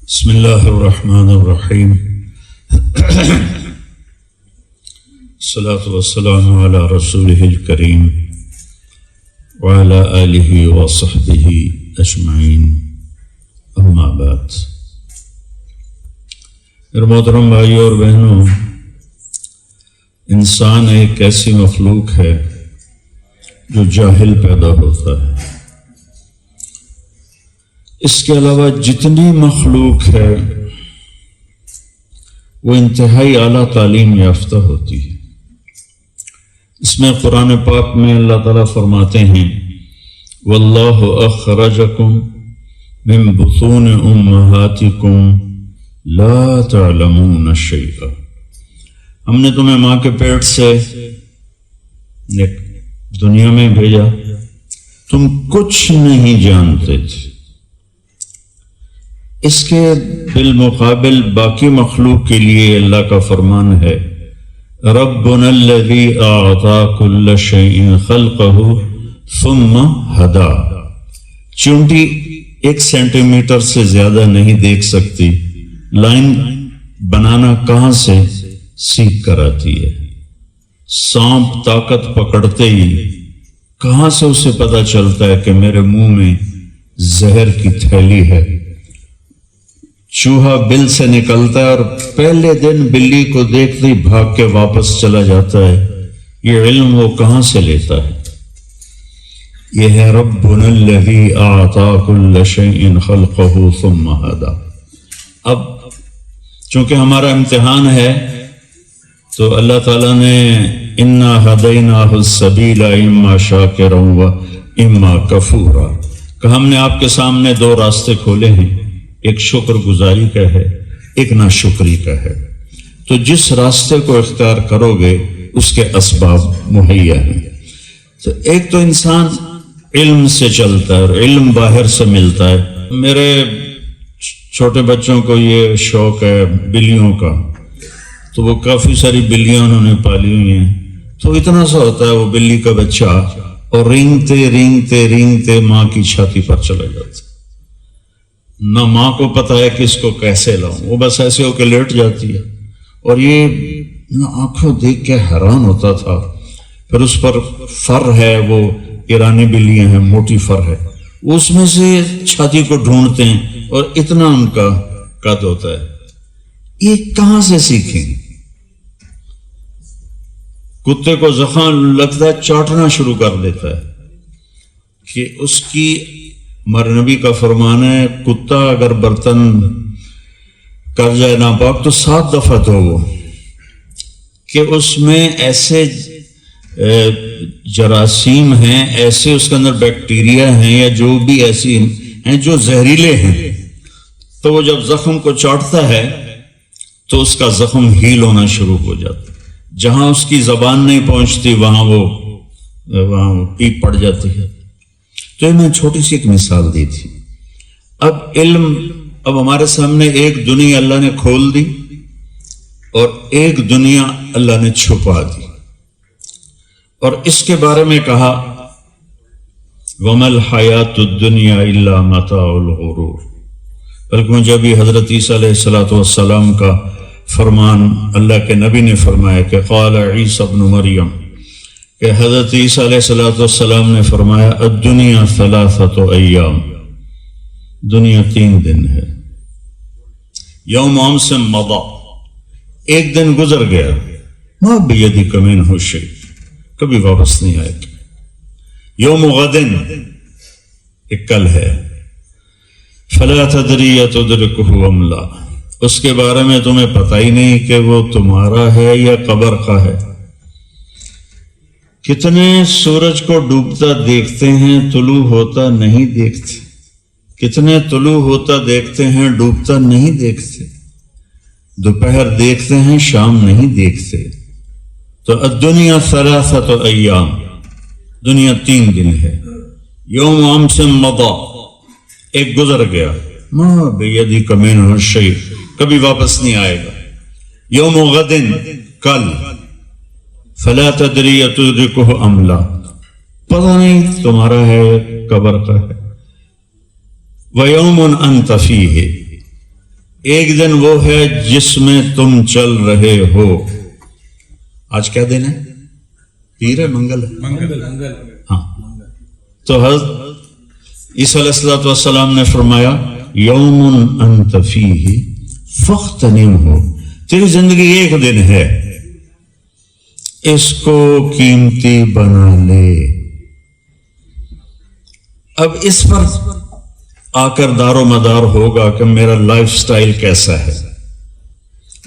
بسم اللہ الرحمن الرحیم الصلاة والسلام علی رسولہ الکریم وعلی آلہ وصحبہ اجمعین اما بعد۔ میرے محترم بھائیوں اور بہنوں، انسان ایک ایسی مخلوق ہے جو جاہل پیدا ہوتا ہے۔ اس کے علاوہ جتنی مخلوق ہے وہ انتہائی اعلیٰ تعلیم یافتہ ہوتی ہے۔ اس میں قرآن پاک میں اللہ تعالیٰ فرماتے ہیں واللہ اخرجکم من بطون امہاتکم لا تعلمون شیئا، ہم نے تمہیں ماں کے پیٹ سے دنیا میں بھیجا، تم کچھ نہیں جانتے تھے۔ اس کے بالمقابل باقی مخلوق کے لیے اللہ کا فرمان ہے ربنا الذی اعطى كل شيء خلقه ثم هدى، چونٹی 1 سینٹی میٹر سے زیادہ نہیں دیکھ سکتی، لائن بنانا کہاں سے سیکھ کر آتی ہے؟ سانپ طاقت پکڑتے ہی کہاں سے اسے پتہ چلتا ہے کہ میرے منہ میں زہر کی تھیلی ہے؟ چوہا بل سے نکلتا ہے اور پہلے دن بلی کو دیکھتے ہی بھاگ کے واپس چلا جاتا ہے۔ یہ علم وہ کہاں سے لیتا ہے؟ یہ ہے ربنا الذی اعطى كل شيء خلقه ثم هدى۔ اب چونکہ ہمارا امتحان ہے تو اللہ تعالیٰ نے انا ہدیناہ السبیل اما شاکرا و اما کفورا کہ ہم نے آپ کے سامنے 2 راستے کھولے ہیں، ایک شکر گزاری کا ہے، ایک ناشکری کا ہے۔ تو جس راستے کو اختیار کرو گے اس کے اسباب مہیا ہیں۔ تو ایک تو انسان علم سے چلتا ہے اور علم باہر سے ملتا ہے۔ میرے چھوٹے بچوں کو یہ شوق ہے بلیوں کا، تو وہ کافی ساری بلیاں انہوں نے پالی ہوئی ہیں، تو اتنا سا ہوتا ہے وہ بلی کا بچہ اور رینگتے رینگتے رینگتے ماں کی چھاتی پر چلا جاتا ہے۔ نہ ماں کو پتہ ہے کہ اس کو کیسے لاؤں، وہ بس ایسے ہو کے لیٹ جاتی ہے، اور یہ آنکھوں دیکھ کے حیران ہوتا تھا۔ پھر اس پر فر ہے، وہ ایرانی بلیاں ہیں، موٹی فر ہے، اس میں سے چھاتی کو ڈھونڈتے ہیں اور اتنا ان کا قد ہوتا ہے۔ یہ کہاں سے سیکھیں؟ کتے کو زخم لگتا ہے چاٹنا شروع کر دیتا ہے کہ اس کی ہمارے نبی کا فرمان ہے کتا اگر برتن کر جائے ناپاک تو 7 دفعہ دھو وہ، کہ اس میں ایسے جراثیم ہیں، ایسے اس کے اندر بیکٹیریا ہیں یا جو بھی ایسی ہیں جو زہریلے ہیں، تو وہ جب زخم کو چاٹتا ہے تو اس کا زخم ہیل ہونا شروع ہو جاتا ہے، جہاں اس کی زبان نہیں پہنچتی وہاں وہ پیپ پڑ جاتی ہے۔ تو میں چھوٹی سی ایک مثال دی تھی۔ اب علم، اب ہمارے سامنے ایک دنیا اللہ نے کھول دی اور ایک دنیا اللہ نے چھپا دی، اور اس کے بارے میں کہا وَمَا الْحَيَاةُ الدُّنْيَا إِلَّا مَتَاعُ الْغُرُورِ، بلکہ مجھے ابھی حضرت عیسیٰ علیہ السلام کا فرمان اللہ کے نبی نے فرمایا کہ قال عیسیٰ ابن مریم، کہ حضرت عیسیٰ علیہ السلام نے فرمایا الدنیا 3 ایام، دنیا 3 دن ہے۔ یوم امس مضی، ایک دن گزر گیا، ما بیدک منہ شیء، کبھی واپس نہیں آئے گا۔ یوم غدن، ایک کل ہے، فلا تدری تدرکہ ام لا، اس کے بارے میں تمہیں پتہ ہی نہیں کہ وہ تمہارا ہے یا قبر کا ہے۔ کتنے سورج کو ڈوبتا دیکھتے ہیں، طلوع ہوتا نہیں دیکھتے، کتنے طلوع ہوتا دیکھتے ہیں، ڈوبتا نہیں دیکھتے، دوپہر دیکھتے ہیں، شام نہیں دیکھتے۔ تو الدنیا 3 ایام، دنیا 3 دن ہے۔ یوم امس مضی، ایک گزر گیا، ما بیدک منہ شیء، کبھی واپس نہیں آئے گا۔ یوم غدن، کل، فلا تدری تدرکہ ام لا، پتہ نہیں تمہارا ہے قبر کا ہے۔ وَيَوْمٌ أَنْتَ فِيهِ، ایک دن وہ ہے جس میں تم چل رہے ہو. آج کیا دن ہے؟ پیر ہے؟ منگل ہے؟ ہاں. تو حضرت عیسیٰ علیہ الصلوۃ والسلام نے فرمایا یوم انت فیہ فاغتنمہ، تیری زندگی ایک دن ہے، اس کو قیمتی بنا لے. اب اس پر آ کر دار و مدار ہوگا کہ میرا لائف سٹائل کیسا ہے.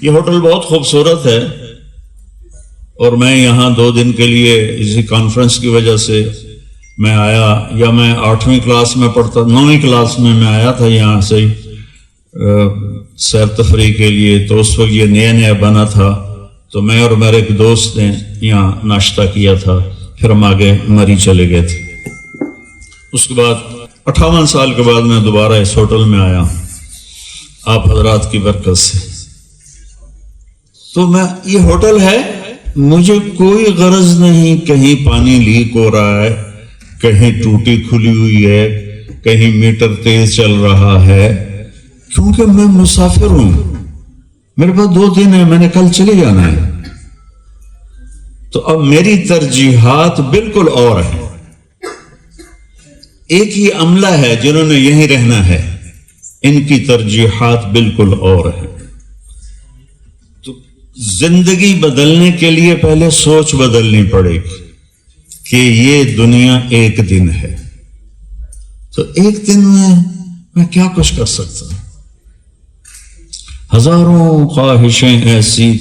یہ ہوٹل بہت خوبصورت ہے اور میں یہاں 2 دن کے لیے اسی کانفرنس کی وجہ سے میں آیا، یا میں 8ویں کلاس میں پڑھتا، 9ویں کلاس میں آیا تھا یہاں سے سیر تفریح کے لیے. تو اس وقت یہ نیا نیا بنا تھا، تو میں اور میرے ایک دوست نے یہاں ناشتہ کیا تھا، پھر ہم آگے مری چلے گئے تھے. اس کے بعد 58 سال کے بعد میں دوبارہ اس ہوٹل میں آیا آپ حضرات کی برکت سے. تو میں یہ ہوٹل ہے، مجھے کوئی غرض نہیں کہیں پانی لیک ہو رہا ہے، کہیں ٹوٹی کھلی ہوئی ہے، کہیں میٹر تیز چل رہا ہے، کیونکہ میں مسافر ہوں، میرے پاس 2 دن ہے، میں نے کل چلے جانا ہے. تو اب میری ترجیحات بالکل اور ہیں. ایک ہی عملہ ہے جنہوں نے یہیں رہنا ہے، ان کی ترجیحات بالکل اور ہیں. تو زندگی بدلنے کے لیے پہلے سوچ بدلنی پڑے گی کہ یہ دنیا ایک دن ہے. تو ایک دن میں کیا کچھ کر سکتا ہوں؟ ہزاروں خواہشیں ایسی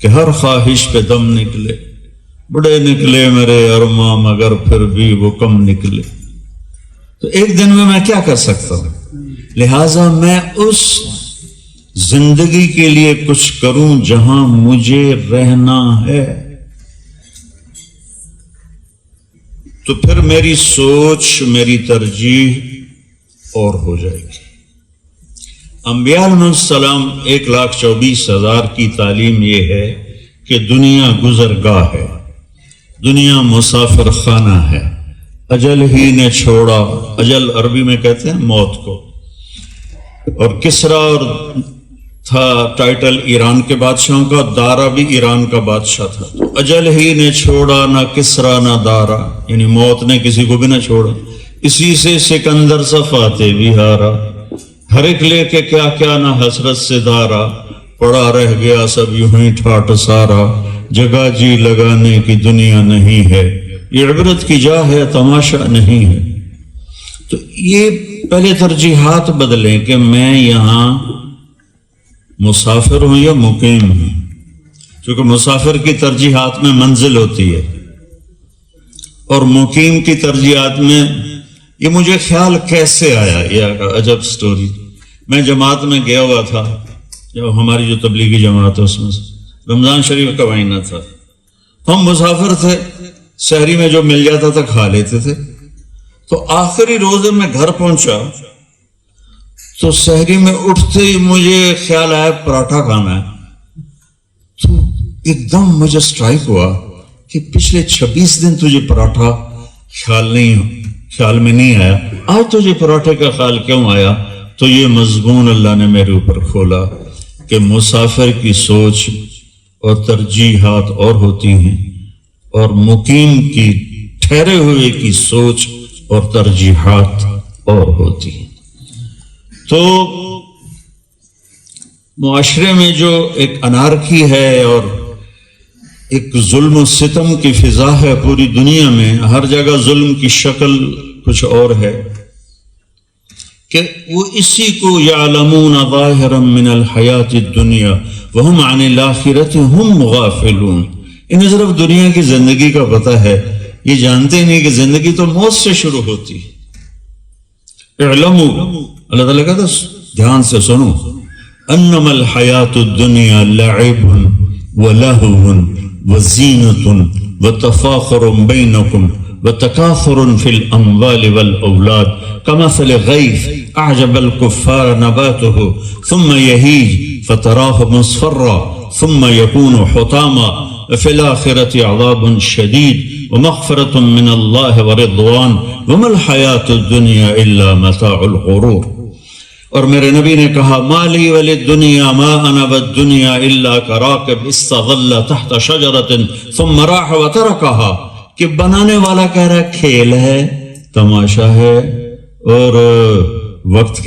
کہ ہر خواہش پہ دم نکلے، بڑے نکلے میرے ارماں مگر پھر بھی وہ کم نکلے. تو ایک دن میں کیا کر سکتا ہوں؟ لہذا میں اس زندگی کے لیے کچھ کروں جہاں مجھے رہنا ہے. تو پھر میری سوچ، میری ترجیح اور ہو جائے گی. انبیاء علیہ السلام 1,24,000 کی تعلیم یہ ہے کہ دنیا گزرگاہ ہے، دنیا مسافر خانہ ہے. اجل ہی نے چھوڑا، اجل عربی میں کہتے ہیں موت کو. اور کسرا اور تھا ٹائٹل ایران کے بادشاہوں کا، دارا بھی ایران کا بادشاہ تھا. تو اجل ہی نے چھوڑا نہ کسرا نہ دارا، یعنی موت نے کسی کو بھی نہ چھوڑا. اسی سے سکندر سا فاتح بھی ہارا، ہر ایک لے کے کیا کیا نہ حسرت سے دارا. پڑا رہ گیا سب یوں ہی ٹھاٹ سارا، جگہ جی لگانے کی دنیا نہیں ہے، یہ عبرت کی جا ہے تماشا نہیں ہے. تو یہ پہلے ترجیحات بدلیں کہ میں یہاں مسافر ہوں یا مقیم ہوں. کیونکہ مسافر کی ترجیحات میں منزل ہوتی ہے اور مقیم کی ترجیحات میں یہ مجھے خیال کیسے آیا. یہ عجب سٹوری. میں جماعت میں گیا ہوا تھا، جو ہماری جو تبلیغی جماعت ہے اس میں رمضان شریف کا مہینہ تھا. ہم مسافر تھے، شہری میں جو مل جاتا تھا کھا لیتے تھے. تو آخری روزے میں گھر پہنچا تو شہری میں اٹھتے ہی مجھے خیال آیا پراٹھا کھانا ہے. تو ایک دم مجھے سٹرائک ہوا کہ پچھلے 26 دن تجھے پراٹھا خیال میں نہیں آیا، آج تجھے پراٹھے کا خیال کیوں آیا؟ تو یہ مضمون اللہ نے میرے اوپر کھولا کہ مسافر کی سوچ اور ترجیحات اور ہوتی ہیں اور مقیم کی ٹھہرے ہوئے کی سوچ اور ترجیحات اور ہوتی ہیں. تو معاشرے میں جو ایک انارکی ہے اور ایک ظلم و ستم کی فضا ہے پوری دنیا میں، ہر جگہ ظلم کی شکل کچھ اور ہے کہ وہ اسی کو یعلمون ظاہرا من الحیات الدنیا وہم عن الآخرۃ ہم غافلون. انہیں صرف دنیا کی زندگی کا پتہ ہے، یہ جانتے نہیں کہ زندگی تو موت سے شروع ہوتی ہے. اعلموا، اللہ تعالیٰ کہتا دھیان سے سنو، انما الحیات الدنیا لعب ولہو وزینۃ وتفاخر بینکم وتکاثر فی الاموال والاولاد کمثل غیث اعجب الکفار نباته ثم یہیج فتراہ مصفرا ثم یکون حطاما وفی الآخرۃ عذاب شدید ومغفرة من اللہ ورضوان وما الحیات الدنیا الا متاع الغرور. اور میرے نبی نے کہا مالی ولی دنیا ما انا بالدنیا الا کراکب استظل تحت شجرۃ ثم راح وترکها، کہ بنانے والا کہہ رہا ہے کھیل ہے، تماشا ہے، اور وقت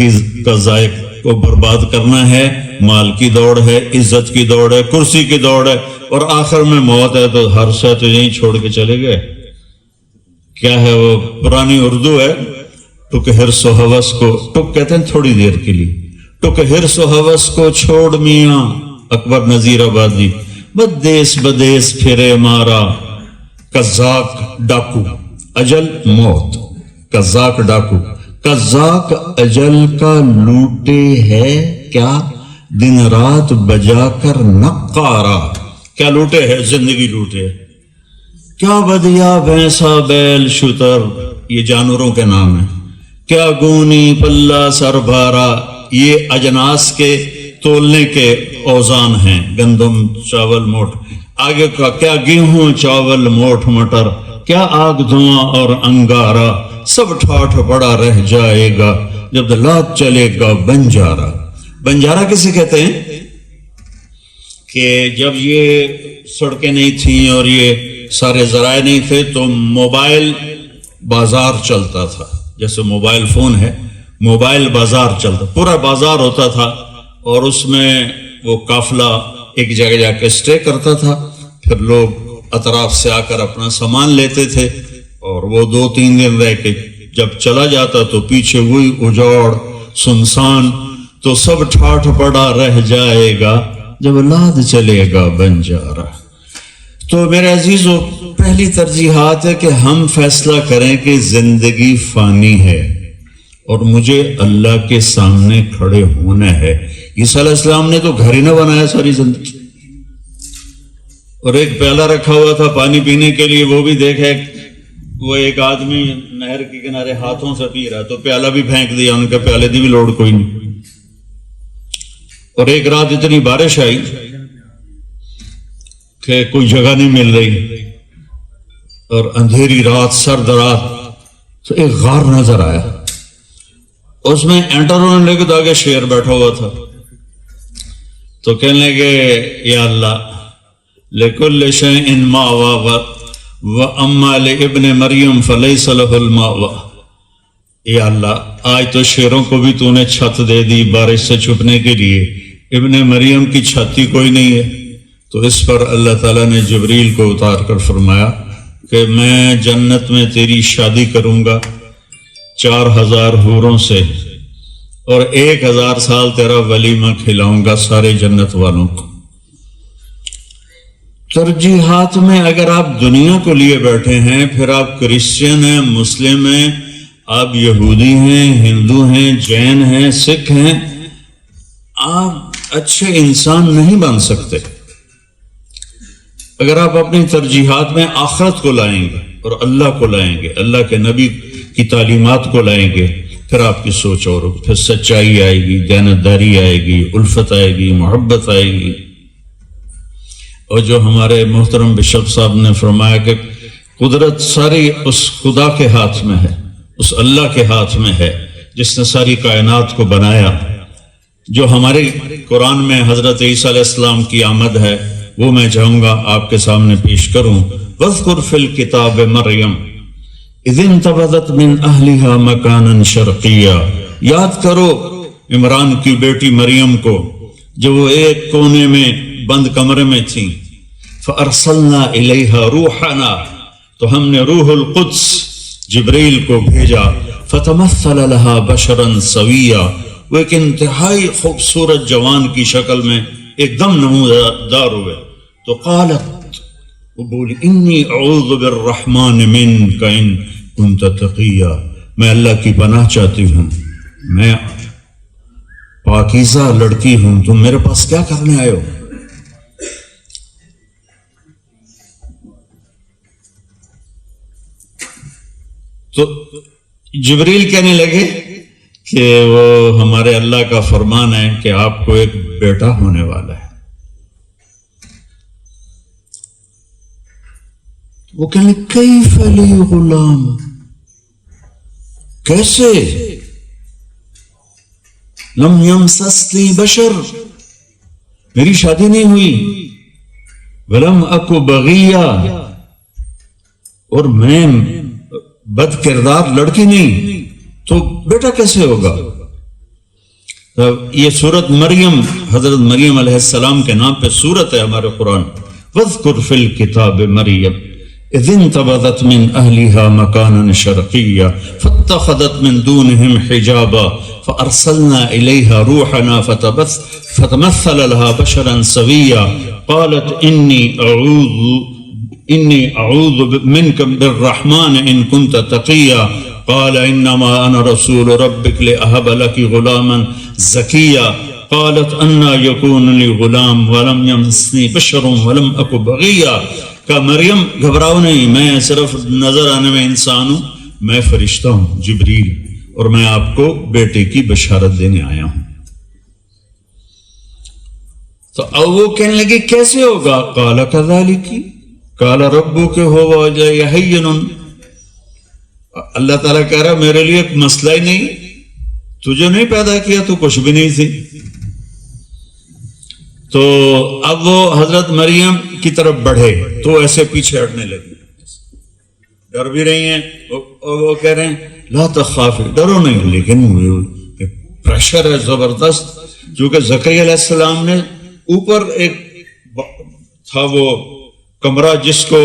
کا ضائع کو برباد کرنا ہے، مال کی دوڑ ہے، عزت کی دوڑ ہے، کرسی کی دوڑ ہے، اور آخر میں موت ہے تو ہر شے تو یہیں چھوڑ کے چلے گئے۔ کیا ہے وہ پرانی اردو ہے، ٹک ہرس و ہوس کو، ٹک کہتے ہیں تھوڑی دیر کے لیے، ٹک ہرس و ہوس کو چھوڑ میاں اکبر نذیر آبادی، بدیس بدیس پھرے مارا، قزاق ڈاکو اجل موت، قزاق ڈاکو، قزاق اجل کا لوٹے ہے کیا دن رات بجا کر نقارا، کیا لوٹے ہے، زندگی لوٹے، کیا بدیا بھینسا بیل شتر، یہ جانوروں کے نام ہیں، کیا گونی پلہ سر بھارا، یہ اجناس کے تولنے کے اوزان ہیں، گندم چاول موٹ، آگے کا کیا گیہوں چاول موٹ مٹر، کیا آگ دھواں اور انگارا، سب ٹھاٹھ پڑا رہ جائے گا جب دلات چلے گا بنجارا۔ بنجارا کسے کہتے ہیں کہ جب یہ سڑکیں نہیں تھیں اور یہ سارے ذرائع نہیں تھے تو موبائل بازار چلتا تھا، جیسے موبائل فون ہے، موبائل بازار چلتا، پورا بازار ہوتا تھا، اور اس میں وہ قافلہ ایک جگہ جا کے اسٹے کرتا تھا، پھر لوگ اطراف سے آ کر اپنا سامان لیتے تھے، اور وہ 2-3 دن رہ کے جب چلا جاتا تو پیچھے وہی اجاڑ سنسان، تو سب ٹھاٹھ پڑا رہ جائے گا جب لاد چلے گا بنجارا۔ تو میرے عزیزو، پہلی ترجیحات ہے کہ ہم فیصلہ کریں کہ زندگی فانی ہے اور مجھے اللہ کے سامنے کھڑے ہونا ہے۔ عیسیٰ علیہ السلام نے تو گھر ہی نہ بنایا ساری زندگی، اور ایک پیالہ رکھا ہوا تھا پانی پینے کے لیے، وہ بھی دیکھے وہ ایک آدمی نہر کے کنارے ہاتھوں سے پی رہا، تو پیالہ بھی پھینک دیا، ان کے پیالے دی بھی لوڑ کوئی نہیں۔ اور ایک رات اتنی بارش آئی کہ کوئی جگہ نہیں مل رہی، اور اندھیری رات، سرد رات، تو ایک غار نظر آیا، اس میں اینٹر ہونے لگے تو آگے شیر بیٹھا ہوا تھا، تو کہنے لگے یا اللہ لِكُلِّ شَيْءٍ مَأْوَىٰ وَأَمَّا لِابْنِ مَرْيَمَ فَلَيْسَ لَهُ الْمَأْوَىٰ، یا اللہ آج تو شیروں کو بھی تو نے چھت دے دی بارش سے چھپنے کے لیے، ابن مریم کی چھتی کوئی نہیں ہے۔ تو اس پر اللہ تعالیٰ نے جبریل کو اتار کر فرمایا کہ میں جنت میں تیری شادی کروں گا 4000 حوروں سے، اور 1000 سال تیرا ولیمہ کھلاؤں گا سارے جنت والوں کو۔ ترجیحات میں اگر آپ دنیا کو لیے بیٹھے ہیں، پھر آپ کرسچن ہیں، مسلم ہیں، آپ یہودی ہیں، ہندو ہیں، جین ہیں، سکھ ہیں، آپ اچھے انسان نہیں بن سکتے اگر آپ اپنی ترجیحات میں آخرت کو لائیں گے اور اللہ کو لائیں گے، اللہ کے نبی کی تعلیمات کو لائیں گے، پھر آپ کی سوچ اور پھر سچائی آئے گی، دیانتداری آئے گی، الفت آئے گی، محبت آئے گی۔ اور جو ہمارے محترم بشپ صاحب نے فرمایا کہ قدرت ساری اس خدا کے ہاتھ میں ہے، اس اللہ کے ہاتھ میں ہے جس نے ساری کائنات کو بنایا۔ جو ہمارے قرآن میں حضرت عیسیٰ علیہ السلام کی آمد ہے وہ میں چاہوں گا آپ کے سامنے پیش کروں۔ وَاذْكُرْ فِي الْكِتَابِ مَرْيَمَ اِذِ انْتَبَذَتْ مِنْ أَهْلِهَا مَكَانًا شَرْقِيًّا، یاد کرو عمران کی بیٹی مریم کو جو وہ ایک کونے میں بند کمرے میں تھی۔ فَأَرْسَلْنَا إِلَيْهَا رُوحَنَا، تو ہم نے روح القدس جبریل کو بھیجا۔ فَتَمَثَّلَ لَهَا بَشَرًا سَوِيًّا، وہ ایک انتہائی خوبصورت جوان کی شکل میں ایک دم نمودار ہوئے۔ تو قالت، وہ بولی، انی اعوذ بالرحمن منک ان کنت تقیا، میں اللہ کی پناہ چاہتی ہوں، میں پاکیزہ لڑکی ہوں، تم میرے پاس کیا کرنے آئے ہو؟ تو جبریل کہنے لگے کہ وہ ہمارے اللہ کا فرمان ہے کہ آپ کو ایک بیٹا ہونے والا ہے۔ وہ کہنے کیف لی غلام، کیسے؟ لم یمسسنی بشر، میری شادی نہیں ہوئی، ولم اکو بغیہ، اور میں بد کردار لڑکی نہیں، تو بیٹا کیسے ہوگا؟ یہ سورت مریم، حضرت مریم علیہ السلام کے نام پہ سورت ہے ہمارے قرآن۔ وَاذْكُرْ فِي الْكِتَابِ مَرْيَمَ إِذِ انْتَبَذَتْ مِنْ أَهْلِهَا مَكَانًا شَرْقِيًّا فَاتَّخَذَتْ مِنْ دُونِهِمْ حِجَابًا فَأَرْسَلْنَا إِلَيْهَا رُوحَنَا فَتَمَثَّلَ لَهَا بَشَرًا سَوِيًّا قَالَتْ إِنِّي أَعُوذُ مِنْكَ بِالرَّحْمَنِ إِنْ كُنْتَ تَقِيًّا قال انما انا رسول ربك لأهب لك غلاما زكيا قالت انا يكون لي غلام ولم يمسني بشر ولم اك بغيا۔ کہ مریم گھبراؤ نہیں، میں صرف نظر آنے میں انسان ہوں، میں فرشتہ ہوں جبریل، اور میں آپ کو بیٹے کی بشارت دینے آیا ہوں۔ تو اب وہ کہنے لگے کیسے ہوگا؟ قال كذلك قال ربك هو هين، اللہ تعالیٰ کہہ رہا میرے لیے ایک مسئلہ ہی نہیں، تجھے نہیں پیدا کیا تو کچھ بھی نہیں تھی۔ تو اب وہ حضرت مریم کی طرف بڑھے تو ایسے پیچھے ہٹنے لگے، ڈر بھی رہی ہیں، اور وہ کہہ رہے ہیں لا تخافی، ڈرو نہیں، لیکن پریشر ہے زبردست، کیونکہ زکریا علیہ السلام نے اوپر ایک تھا وہ کمرہ جس کو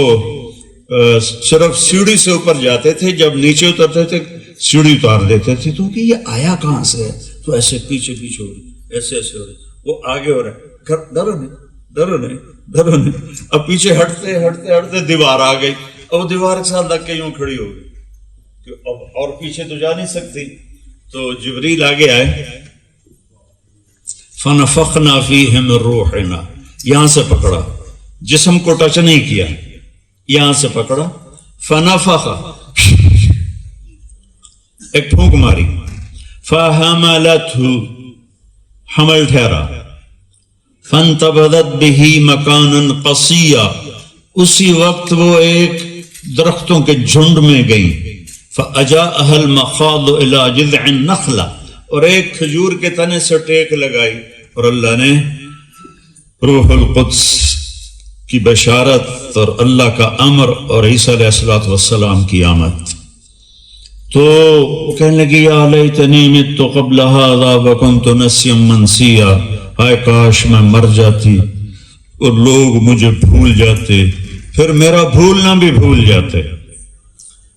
صرف سیڑھی سے اوپر جاتے تھے، جب نیچے اترتے تھے سیڑھی اتار دیتے تھے، تو کہ یہ آیا کہاں سے ہے؟ تو ایسے پیچھے پیچھے ہو رہی، ایسے ایسے ہو رہی، وہ آگے ہو رہا ہے، ڈرو نہیں ڈرو نہیں ڈرو نہیں۔ اب پیچھے ہٹتے ہٹتے ہٹتے دیوار آ گئی، اب دیوار کے ساتھ لگ کے یوں کھڑی ہو گئی، اب اور پیچھے تو جا نہیں سکتی، تو جبریل آگے آئے، فنفخنا فیہ من روحنا، یہاں سے پکڑا، جسم کو ٹچ نہیں کیا، یہاں سے پکڑا، فنفخ، ایک پھونک ماری، فحملتہ، حمل ٹھہرا، فانتبذت بہ مکانا قصیا، اسی وقت وہ ایک درختوں کے جھنڈ میں گئی، فاجاءها المخاض الى جذع النخلہ، اور ایک کھجور کے تنے سے ٹیک لگائی، اور اللہ نے روح القدس کی بشارت اور اللہ کا امر اور عیسیٰ علیہ السلام کی آمد۔ تو کہنے لگی یا لیتنی مت قبل هذا وکنت نسیا منسیا، ہائے کاش میں مر جاتی اور لوگ مجھے بھول جاتے، پھر میرا بھولنا بھی بھول جاتے۔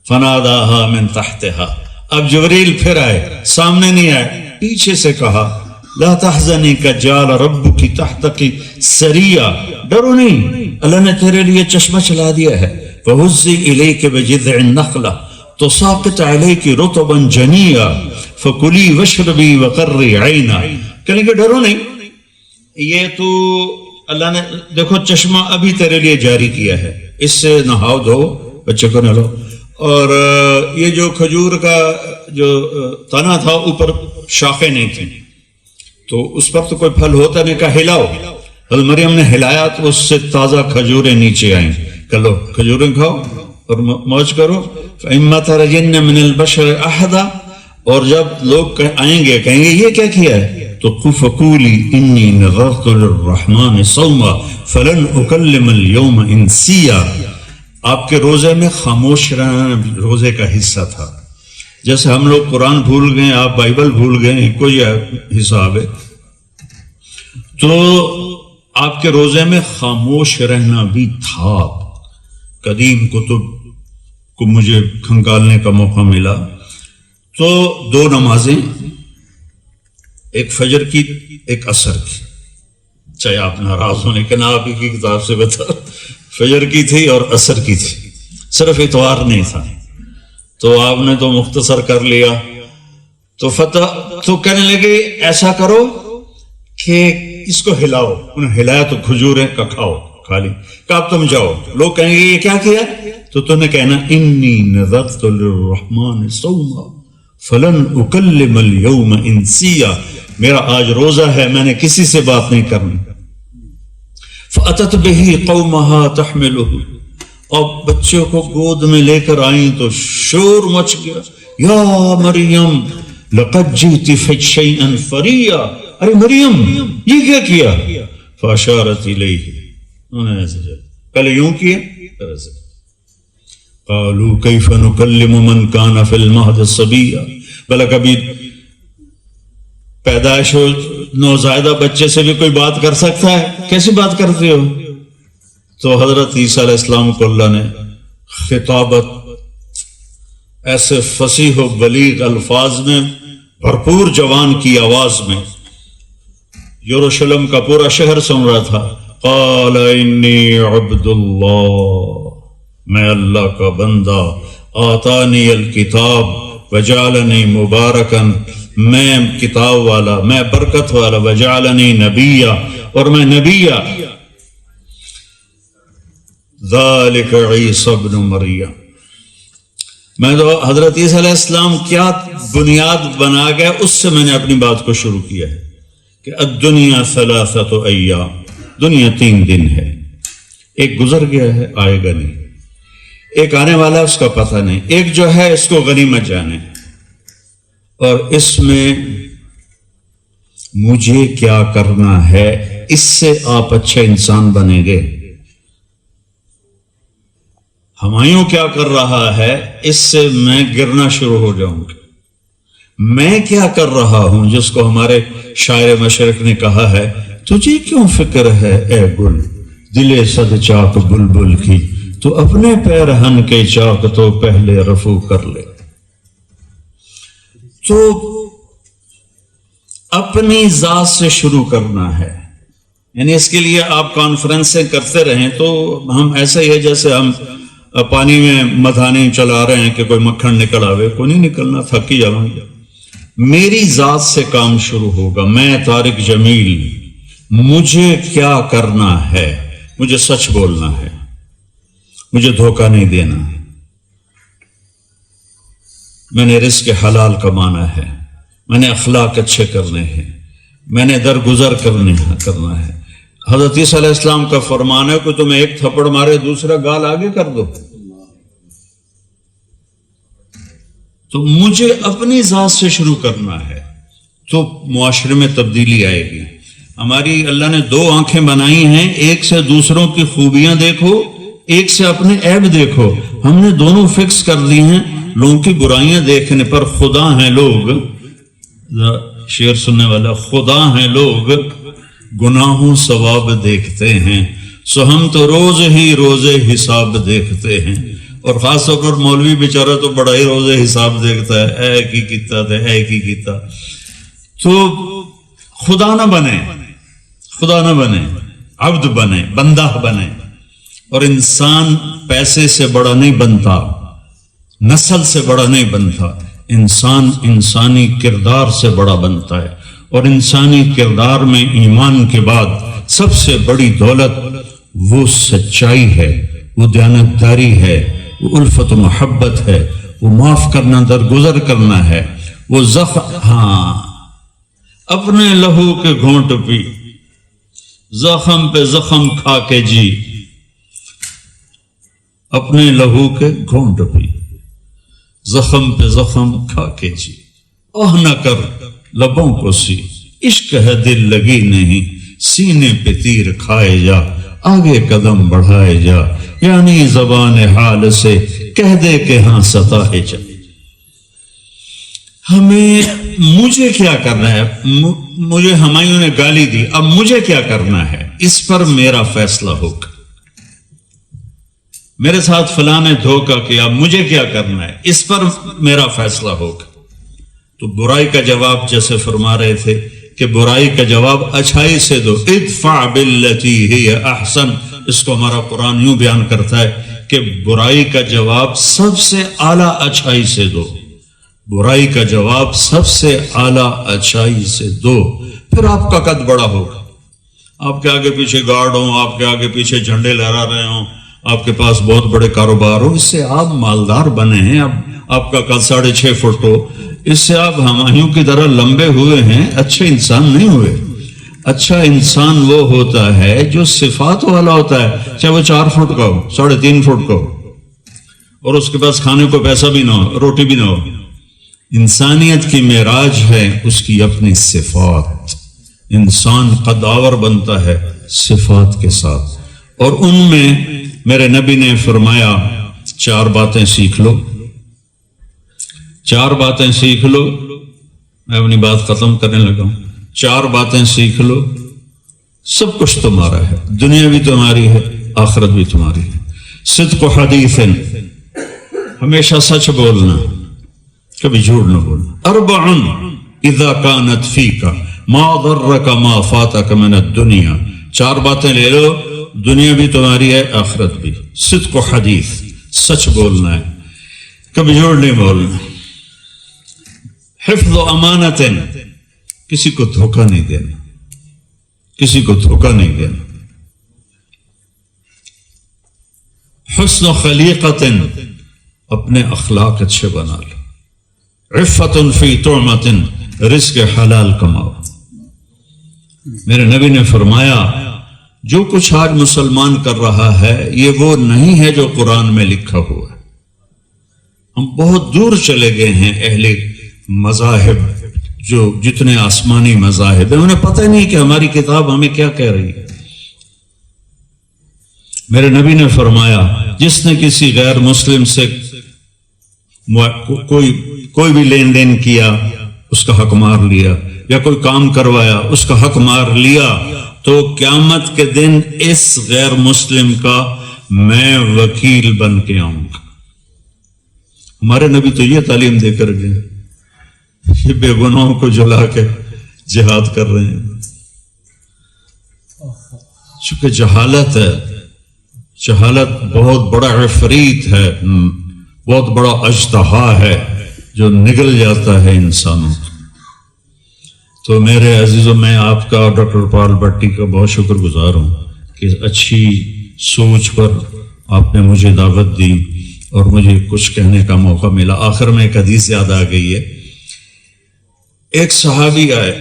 فناداها من تحتها، اب جبریل پھر آئے، سامنے نہیں آئے، پیچھے سے کہا لا تحزنی کجعل ربک تحتک سریا، ڈرو نہیں، اللہ نے تیرے لیے چشمہ چلا دیا ہے، فہزی الیک بجذع النخلہ تساقط علیک رطبا جنیا فکلی واشربی وقری عینا، کہنے کہ ڈرو نہیں، یہ تو اللہ نے دیکھو چشمہ ابھی تیرے لیے جاری کیا ہے، اس سے نہاؤ دھو، بچے کو نہلاؤ، اور یہ جو کھجور کا جو تنا تھا اوپر شاخیں نہیں تھیں، تو اس پر تو کوئی پھل ہوتا نہیں، کہا ہلاؤ، حضرت مریم نے ہلایا تو اس سے تازہ کھجوریں نیچے آئیں، کہ لو کھجوریں کھاؤ اور موج کرو، فَإِمَّا تَرَيِنَّ مِنَ الْبَشَرِ أَحَدًا، اور جب لوگ آئیں گے کہیں گے یہ کیا کیا ہے، تو فَقُولِي إِنِّي نَذَرْتُ لِلرَّحْمَنِ صَوْمًا فَلَنْ أُكَلِّمَ الْيَوْمَ إِنْسِيًّا، آپ کے روزے میں خاموش رہنا روزے کا حصہ تھا، جیسے ہم لوگ قرآن بھول گئے، آپ بائبل بھول گئے، کوئی حساب ہے، تو آپ کے روزے میں خاموش رہنا بھی تھا۔ قدیم کتب کو مجھے کھنگالنے کا موقع ملا تو دو نمازیں، ایک فجر کی ایک عصر کی، چاہے آپ ناراض ہوں لیکن آپ ہی کی کتاب سے بتا، فجر کی تھی اور عصر کی تھی، صرف اتوار نہیں تھا، تو آپ نے تو مختصر کر لیا، تو کہنے لگے ایسا کرو کہ اس کو ہلاؤ، انہیں ہلایا تو کھجوریں کا کھاؤ، کھا لی، کہ اب تم جاؤ، لوگ کہیں گے یہ کیا کیا، تو تم نے کہنا انی نذرت للرحمن صوما فلن اکلم اليوم انسیا، میرا آج روزہ ہے، میں نے کسی سے بات نہیں کرنی۔ فاتت به قومها تحمله، اور بچوں کو گود میں لے کر آئیں تو شور مچ گیا، یا مریم لقد جئت شيئا فريا، ارے مریم یہ کیا کیا؟ فاشارت الیہ، انہوں نے ایسے پہلے یوں کیا، قالوا کیف نکلم من کان فی المہد صبیا، بھلا کبھی پیدائش ہو نوزائیدہ بچے سے بھی کوئی بات کر سکتا ہے؟ کیسی بات کرتے ہو؟ تو حضرت عیسیٰ علیہ السلام کو اللہ نے خطابت ایسے فصیح و بلیغ الفاظ میں، بھرپور جوان کی آواز میں، یروشلم کا پورا شہر سن رہا تھا، قال انی عبد اللہ، میں اللہ کا بندہ، آتانی الکتاب وجعلنی مبارکن، میں کتاب والا، میں برکت والا، وجعلنی نبیا، اور میں نبیا، ذالک عیسی ابن مریم، میں تو حضرت عیسیٰ علیہ السلام کیا بنیاد بنا گیا اس سے میں نے اپنی بات کو شروع کیا ہے کہ الدنیا ثلاثۃ ایام، دنیا 3 دن ہے، ایک گزر گیا ہے آئے گا نہیں، ایک آنے والا ہے اس کا پتہ نہیں، ایک جو ہے اس کو غنیمت جانے، اور اس میں مجھے کیا کرنا ہے، اس سے آپ اچھے انسان بنیں گے۔ ہمایوں کیا کر رہا ہے، اس سے میں گرنا شروع ہو جاؤں گا۔ میں کیا کر رہا ہوں، جس کو ہمارے شاعر مشرق نے کہا ہے، تجھے کیوں فکر ہے اے گل، دل صد چاک بلبل کی، تو اپنے پیرہن کے چاک تو پہلے رفو کر لے۔ تو اپنی ذات سے شروع کرنا ہے، یعنی اس کے لیے آپ کانفرنسیں کرتے رہیں تو ہم ایسا ہی ہے جیسے ہم پانی میں مدھانی چلا رہے ہیں کہ کوئی مکھن نکل آوے، کوئی نہیں نکلنا، تھک ہی جاؤں گا۔ میری ذات سے کام شروع ہوگا، میں طارق جمیل، مجھے کیا کرنا ہے، مجھے سچ بولنا ہے، مجھے دھوکہ نہیں دینا، میں نے رزق حلال کمانا ہے، میں نے اخلاق اچھے کرنے ہیں، میں نے درگزر کرنا ہے۔ حضرت عیسیٰ علیہ السلام کا فرمان ہے کہ تمہیں ایک تھپڑ مارے دوسرا گال آگے کر دو۔ تو مجھے اپنی ذات سے شروع کرنا ہے تو معاشرے میں تبدیلی آئے گی۔ ہماری اللہ نے 2 آنکھیں بنائی ہیں، ایک سے دوسروں کی خوبیاں دیکھو، ایک سے اپنے عیب دیکھو۔ ہم نے دونوں فکس کر دی ہیں، لوگوں کی برائیاں دیکھنے پر خدا ہیں لوگ، شعر سننے والا، خدا ہیں لوگ گناہوں ثواب دیکھتے ہیں، سو ہم تو روز ہی روز حساب دیکھتے ہیں۔ اور خاص طور پر مولوی بیچارہ تو بڑا ہی روز حساب دیکھتا ہے، اے کی کیتا تھے، اے کی کیتا۔ تو خدا نہ بنے، عبد بنے، بندہ بنے۔ اور انسان پیسے سے بڑا نہیں بنتا، نسل سے بڑا نہیں بنتا، انسان انسانی کردار سے بڑا بنتا ہے۔ اور انسانی کردار میں ایمان کے بعد سب سے بڑی دولت وہ سچائی ہے، وہ دیانتداری ہے، وہ الفت و محبت ہے، وہ معاف کرنا، درگزر کرنا ہے، وہ اپنے لہو کے گھونٹ پی، زخم پہ زخم کھا کے جی، اپنے لہو کے گھونٹ پی، زخم پہ زخم کھا کے جی، اوہ نہ کر لبوں کو سی، عشق ہے دل لگی نہیں، سینے پہ تیر کھائے جا، آگے قدم بڑھائے جا، یعنی زبان حال سے کہہ دے کہ ہاں ستائے جا۔ مجھے کیا کرنا ہے، مجھے ہمایوں نے گالی دی، اب مجھے کیا کرنا ہے، اس پر میرا فیصلہ ہوگا۔ میرے ساتھ فلاں نے دھوکہ کیا، مجھے کیا کرنا ہے، اس پر میرا فیصلہ ہوگا۔ تو برائی کا جواب جیسے فرما رہے تھے کہ برائی کا جواب اچھائی سے دو، ادفع باللتی ہی احسن۔ اس کو ہمارا قرآن یوں بیان کرتا ہے کہ برائی کا جواب سب سے اعلیٰ اچھائی سے دو، برائی کا جواب سب سے اعلیٰ اچھائی سے دو، پھر آپ کا قد بڑا ہوگا۔ آپ کے آگے پیچھے گارڈ ہوں، آپ کے آگے پیچھے جھنڈے لہرا رہے ہوں، آپ کے پاس بہت بڑے کاروبار ہو، اس سے آپ مالدار بنے ہیں، اب آپ کا قد 6.5 فٹ ہو، اس سے آپ ہمایوں کی طرح لمبے ہوئے ہیں، اچھے انسان نہیں ہوئے۔ اچھا انسان وہ ہوتا ہے جو صفات والا ہوتا ہے، چاہے وہ 4 فٹ کا ہو، 3.5 فٹ کا ہو، اور اس کے پاس کھانے کو پیسہ بھی نہ ہو، روٹی بھی نہ ہو، انسانیت کی معراج ہے اس کی اپنی صفات. انسان قداور بنتا ہے صفات کے ساتھ، اور ان میں میرے نبی نے فرمایا 4 باتیں سیکھ لو. 4 باتیں سیکھ لو. میں اپنی بات ختم کرنے لگا ہوں. 4 باتیں سیکھ لو، سب کچھ تمہارا ہے، دنیا بھی تمہاری ہے، آخرت بھی تمہاری ہے. صدق حدیث، ہمیشہ سچ بولنا، کبھی جھوٹ نہ بولنا. 4 اذا كانت فيك ما ضرك ما فاتك من الدنيا. 4 باتیں لے لو، دنیا بھی تمہاری ہے، آخرت بھی. صدق حدیث، سچ بولنا ہے، کبھی جھوٹ نہیں بولنا. حفظ امانت، کسی کو دھوکہ نہیں دینا، کسی کو دھوکہ نہیں دینا. حسن خلیقت، اپنے اخلاق اچھے بنا لو. عفت فی طعمت، رزق حلال کماؤ. میرے نبی نے فرمایا جو کچھ آج مسلمان کر رہا ہے یہ وہ نہیں ہے جو قرآن میں لکھا ہوا ہے. ہم بہت دور چلے گئے ہیں. اہل مذاہب جو جتنے آسمانی مذاہب ہیں انہیں پتہ نہیں کہ ہماری کتاب ہمیں کیا کہہ رہی ہے. میرے نبی نے فرمایا جس نے کسی غیر مسلم سے کوئی بھی لین دین کیا اس کا حق مار لیا، یا کوئی کام کروایا اس کا حق مار لیا، تو قیامت کے دن اس غیر مسلم کا میں وکیل بن کے آؤں گا. ہمارے نبی تو یہ تعلیم دے کر گئے، یہ بے گناہوں کو جلا کے جہاد کر رہے ہیں. چونکہ جہالت ہے، جہالت بہت بڑا عفریت ہے، بہت بڑا اژدہا ہے جو نگل جاتا ہے انسانوں کو. تو میرے عزیزوں، میں آپ کا اور ڈاکٹر پال بھٹی کا بہت شکر گزار ہوں کہ اچھی سوچ پر آپ نے مجھے دعوت دی اور مجھے کچھ کہنے کا موقع ملا. آخر میں ایک حدیث یاد آ گئی ہے. ایک صحابی آئے،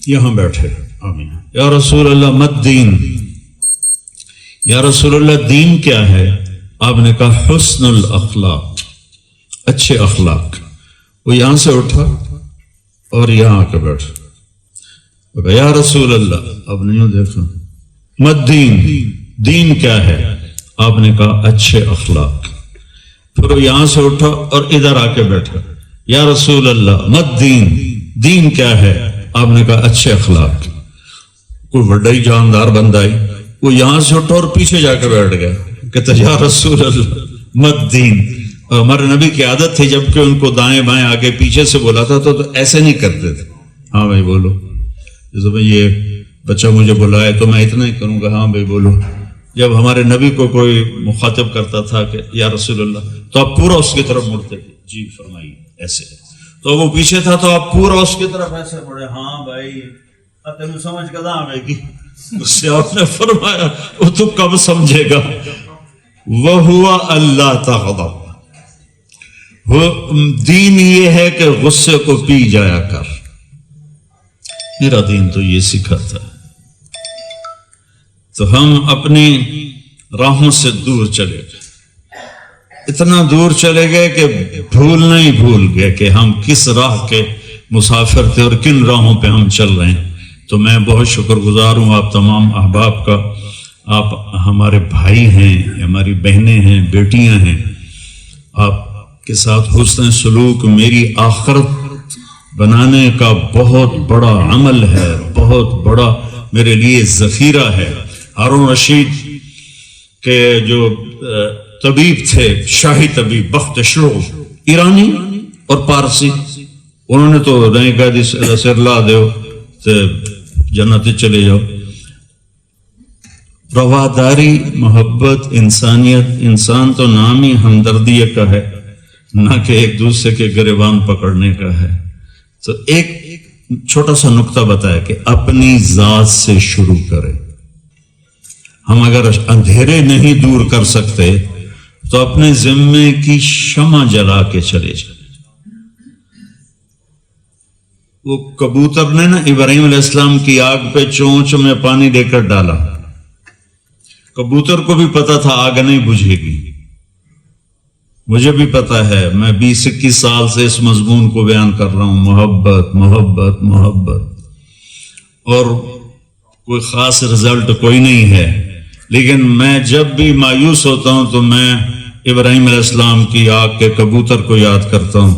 یہاں بیٹھے، آمین، یا رسول اللہ مت دین، یا رسول اللہ دین کیا ہے؟ آپ نے کہا حسن الاخلاق، اچھے اخلاق. وہ یہاں سے اٹھا اور یہاں آ کے بیٹھا. یا رسول اللہ، آپ نے یوں دیکھا، مت دین، دین کیا ہے؟ آپ نے کہا اچھے اخلاق. پھر وہ یہاں سے اٹھا اور ادھر آ کے بیٹھا. یا رسول اللہ مت دین، دین کیا ہے؟ آپ نے کہا اچھے اخلاق. کوئی بڑا ہی جاندار بندہ آئی، وہ یہاں سے اٹھا اور پیچھے جا کے بیٹھ گیا. کہتا یا رسول اللہ مت دین. ہمارے نبی کی عادت تھی جبکہ ان کو دائیں بائیں آگے پیچھے سے بولا تھا تو ایسے نہیں کرتے تھے. ہاں بھائی بولو. جیسے بھائی یہ بچہ مجھے بلائے تو میں اتنا ہی کروں گا، ہاں بھائی بولو. جب ہمارے نبی کو کوئی مخاطب کرتا تھا کہ یا رسول اللہ، تو آپ پورا اس کی طرف مڑتے تھے، جی فرمائیے، ایسے. تو وہ پیچھے تھا تو آپ پورا اس کی طرف ایسے مڑے، ہاں بھائی تم سمجھ کے داں بھائی. اس سے آپ نے فرمایا وہ تو کب سمجھے گا. وَهُوَ اللہ تغضب، وہ دین یہ ہے کہ غصے کو پی جایا کر. میرا دین تو یہ سکھاتا ہے. تو ہم اپنی راہوں سے دور چلے گئے، اتنا دور چلے گئے کہ بھولنا ہی بھول گئے کہ ہم کس راہ کے مسافر تھے اور کن راہوں پہ ہم چل رہے ہیں. تو میں بہت شکر گزار ہوں آپ تمام احباب کا. آپ ہمارے بھائی ہیں، ہماری بہنیں ہیں، بیٹیاں ہیں. آپ کے ساتھ حسن سلوک میری آخرت بنانے کا بہت بڑا عمل ہے، بہت بڑا میرے لیے ذخیرہ ہے. ہارون رشید کے جو طبیب تھے، شاہی طبیب بخت شروع، ایرانی اور پارسی، انہوں نے تو نہیں کہا سر لا دیو تو جنت چلے جاؤ. رواداری، محبت، انسانیت. انسان تو نام ہی ہمدردی کا ہے، نہ کہ ایک دوسرے کے گریبان پکڑنے کا ہے. تو ایک چھوٹا سا نقطہ بتایا کہ اپنی ذات سے شروع کریں. ہم اگر اندھیرے نہیں دور کر سکتے تو اپنے ذمے کی شمع جلا کے چلے جائیں. وہ کبوتر نے نا ابراہیم علیہ السلام کی آگ پہ چونچ میں پانی دے کر ڈالا. کبوتر کو بھی پتا تھا آگ نہیں بجھے گی، مجھے بھی پتا ہے، میں 20-21 سال سے اس مضمون کو بیان کر رہا ہوں، محبت محبت محبت، اور کوئی خاص رزلٹ کوئی نہیں ہے. لیکن میں جب بھی مایوس ہوتا ہوں تو میں ابراہیم علیہ السلام کی آگ کے کبوتر کو یاد کرتا ہوں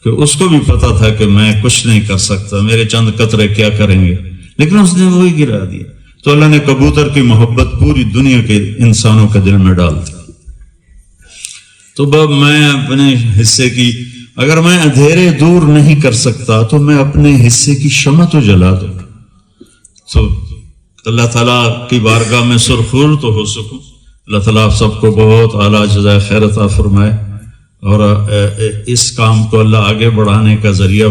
کہ اس کو بھی پتا تھا کہ میں کچھ نہیں کر سکتا، میرے چند قطرے کیا کریں گے، لیکن اس نے وہی گرا دیا. تو اللہ نے کبوتر کی محبت پوری دنیا کے انسانوں کے دل میں ڈال دی. تو بب میں اپنے حصے کی، اگر میں اندھیرے دور نہیں کر سکتا تو میں اپنے حصے کی شمع تو جلا دوں، تو اللہ تعالیٰ کی بارگاہ میں سرخور تو ہو سکوں. اللہ تعالیٰ آپ سب کو بہت اعلیٰ جزائے خیر عطا فرمائے، اور اس کام کو اللہ آگے بڑھانے کا ذریعہ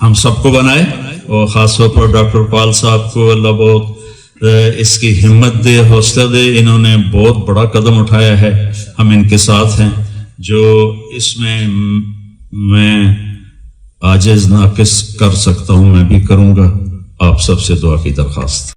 ہم سب کو بنائے، اور خاص طور پر ڈاکٹر پال صاحب کو اللہ بہت اس کی ہمت دے، حوصلہ دے. انہوں نے بہت بڑا قدم اٹھایا ہے، ہم ان کے ساتھ ہیں. جو اس میں عاجز ناقص کر سکتا ہوں میں بھی کروں گا. آپ سب سے دعا کی درخواست.